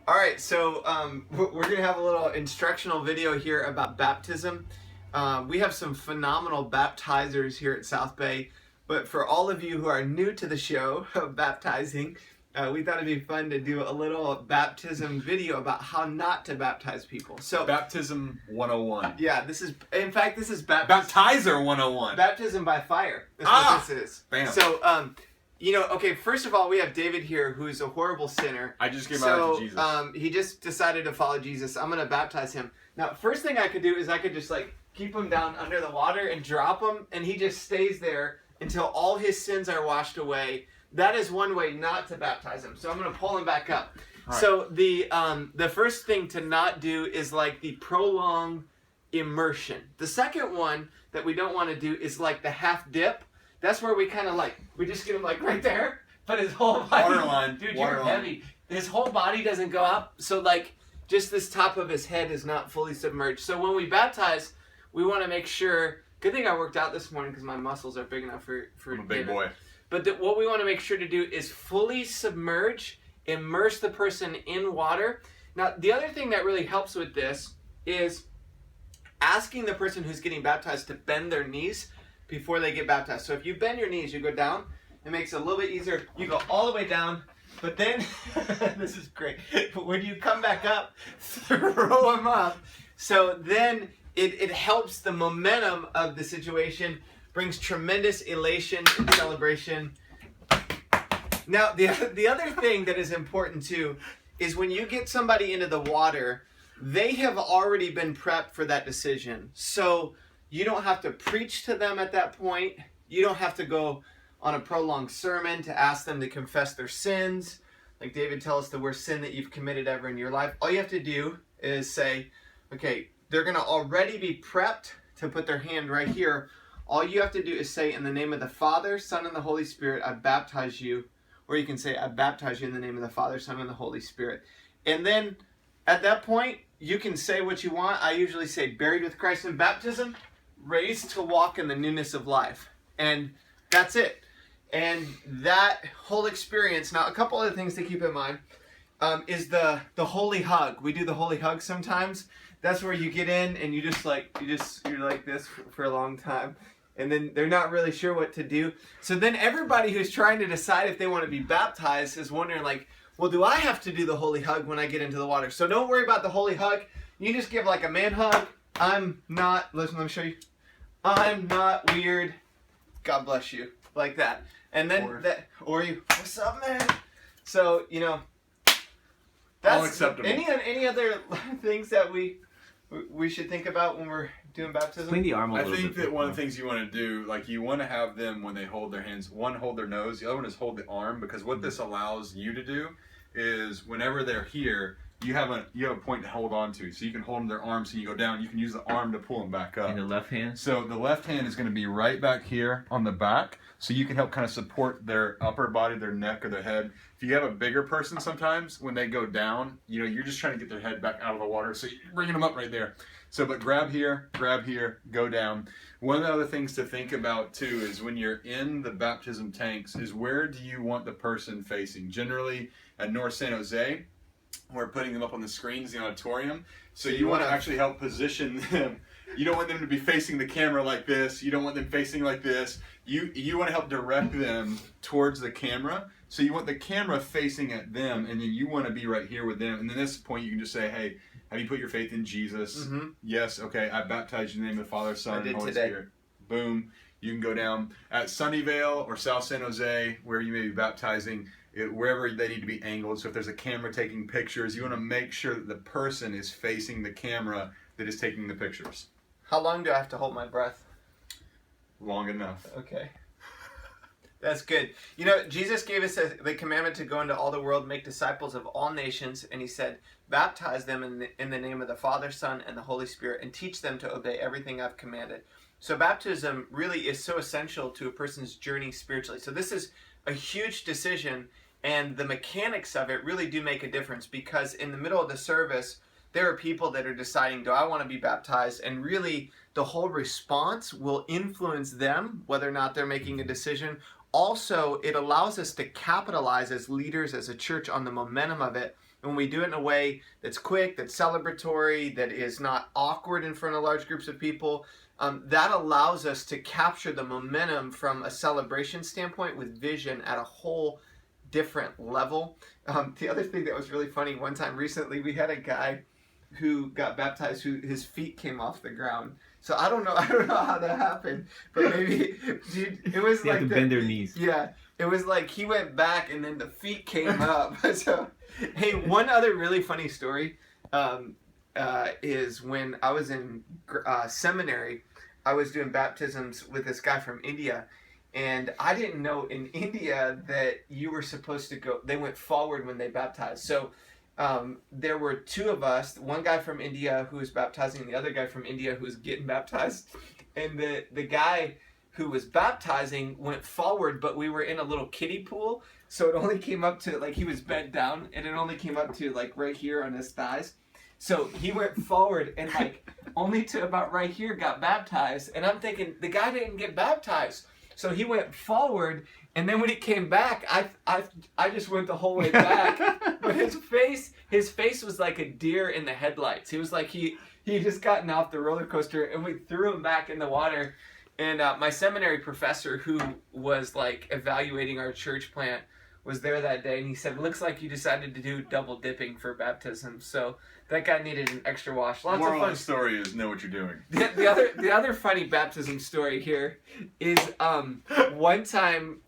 All right, so we're going to have a little instructional video here about baptism. We have some phenomenal baptizers here at South Bay, but for all of you who are new to the show of baptizing, we thought it'd be fun to do a little baptism video about how not to baptize people. So Baptism 101. Yeah, this is Baptizer 101. Baptism by fire. That's what this is. Bam. So, okay, first of all, we have David here, who's a horrible sinner. I just gave my life to Jesus. He just decided to follow Jesus. I'm going to baptize him. Now, first thing I could do is I could just, keep him down under the water and drop him, and he just stays there until all his sins are washed away. That is one way not to baptize him. So I'm going to pull him back up. Right. So the first thing to not do is, the prolonged immersion. The second one that we don't want to do is, the half dip. That's where we kind of we just get him right there, but his whole body, waterline, dude, you're heavy. His whole body doesn't go up, so just this top of his head is not fully submerged. So when we baptize, we want to make sure. Good thing I worked out this morning because my muscles are big enough for I'm a big boy. But what we want to make sure to do is fully submerge, immerse the person in water. Now, the other thing that really helps with this is asking the person who's getting baptized to bend their knees before they get baptized. So if you bend your knees, you go down. It makes it a little bit easier. You go all the way down, but then, this is great. When you come back up, throw them up. So then it helps the momentum of the situation, brings tremendous elation and celebration. Now, the other thing that is important too is when you get somebody into the water, they have already been prepped for that decision. So you don't have to preach to them at that point. You don't have to go on a prolonged sermon to ask them to confess their sins. Like David tells us, the worst sin that you've committed ever in your life. All you have to do is say, okay, they're going to already be prepped to put their hand right here. All you have to do is say, in the name of the Father, Son, and the Holy Spirit, I baptize you. Or you can say, I baptize you in the name of the Father, Son, and the Holy Spirit. And then at that point, you can say what you want. I usually say, buried with Christ in baptism, raised to walk in the newness of life. And that's it. And that whole experience, now a couple other things to keep in mind, is the holy hug. We do the holy hug sometimes. That's where you get in and you're like this for a long time. And then they're not really sure what to do. So then everybody who's trying to decide if they want to be baptized is wondering well, do I have to do the holy hug when I get into the water? So don't worry about the holy hug. You just give a man hug. Let me show you. I'm not weird. God bless you. Like that. And then what's up, man? So, that's all acceptable. Any other things that we should think about when we're doing baptism? Clean the arm a little bit. I think that one of the things you want to do, you want to have them when they hold their hands, one hold their nose, the other one is hold the arm, because what this allows you to do is whenever they're here, you have a point to hold on to. So you can hold them their arms, so you go down, you can use the arm to pull them back up. And the left hand? So the left hand is going to be right back here on the back, so you can help kind of support their upper body, their neck or their head. If you have a bigger person sometimes, when they go down, you're just trying to get their head back out of the water, so you're bringing them up right there. So, but grab here, go down. One of the other things to think about too is when you're in the baptism tanks is where do you want the person facing? Generally at North San Jose, we're putting them up on the screens, the auditorium. So you want to actually help position them. You don't want them to be facing the camera like this. You don't want them facing like this. You want to help direct them towards the camera. So you want the camera facing at them, and then you want to be right here with them. And then at this point, you can just say, hey, have you put your faith in Jesus? Mm-hmm. Yes, okay, I baptize you in the name of the Father, Son, and Holy Spirit. Boom. You can go down at Sunnyvale or South San Jose, where you may be baptizing, wherever they need to be angled. So if there's a camera taking pictures, you want to make sure that the person is facing the camera that is taking the pictures. How long do I have to hold my breath? Long enough. Okay. That's good. Jesus gave us the commandment to go into all the world, make disciples of all nations, and he said, baptize them in the name of the Father, Son, and the Holy Spirit, and teach them to obey everything I've commanded. So baptism really is so essential to a person's journey spiritually. So this is a huge decision, and the mechanics of it really do make a difference, because in the middle of the service, there are people that are deciding, do I want to be baptized? And really, the whole response will influence them, whether or not they're making a decision. Also, it allows us to capitalize as leaders, as a church, on the momentum of it And when we do it in a way that's quick, that's celebratory, that is not awkward in front of large groups of people, that allows us to capture the momentum from a celebration standpoint with vision at a whole different level. The other thing that was really funny, one time recently, we had a guy who got baptized who his feet came off the ground. So I don't know how that happened, but maybe it was They like have to bend their knees. Yeah, it was like he went back and then the feet came up. So, hey, one other really funny story is when I was in seminary, I was doing baptisms with this guy from India. And I didn't know in India that you were supposed to go, they went forward when they baptized. So there were two of us, one guy from India who was baptizing and the other guy from India who was getting baptized. And the guy who was baptizing went forward, but we were in a little kiddie pool. So it only came up to, like, he was bent down and it only came up to like right here on his thighs. So he went forward and like only to about right here got baptized. And I'm thinking, the guy didn't get baptized. So he went forward, and then when he came back, I just went the whole way back. But his face was like a deer in the headlights. He was like he had just gotten off the roller coaster, and we threw him back in the water. And my seminary professor, who was like evaluating our church plant, was there that day, and he said, "Looks like you decided to do double dipping for baptism." So that guy needed an extra wash. Lots Moral of fun. of the story is know what you're doing. The other funny baptism story here is one time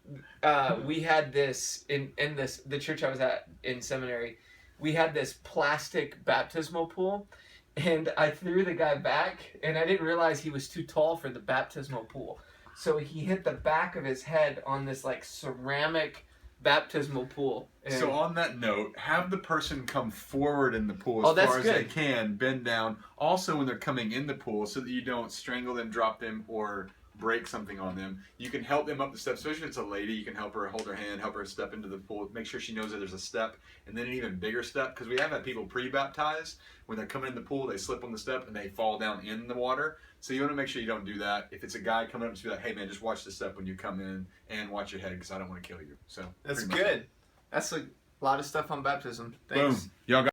we had this in the church I was at in seminary. We had this plastic baptismal pool, and I threw the guy back, and I didn't realize he was too tall for the baptismal pool. So he hit the back of his head on this like ceramic baptismal pool. And so on that note, have the person come forward in the pool Oh, as that's far as good. they can, bend down. Also when they're coming in the pool, so that you don't strangle them, drop them, or break something on them. You can help them up the steps, especially if it's a lady. You can help her hold her hand, help her step into the pool, make sure she knows that there's a step, and then an even bigger step, because we have had people pre-baptized. When they're coming in the pool, they slip on the step and they fall down in the water. So you want to make sure you don't do that. If it's a guy coming up to be like, "Hey man, just watch the step when you come in and watch your head, because I don't want to kill you." So That's pretty much. good. That's a lot of stuff on baptism. Thanks. Boom. Y'all got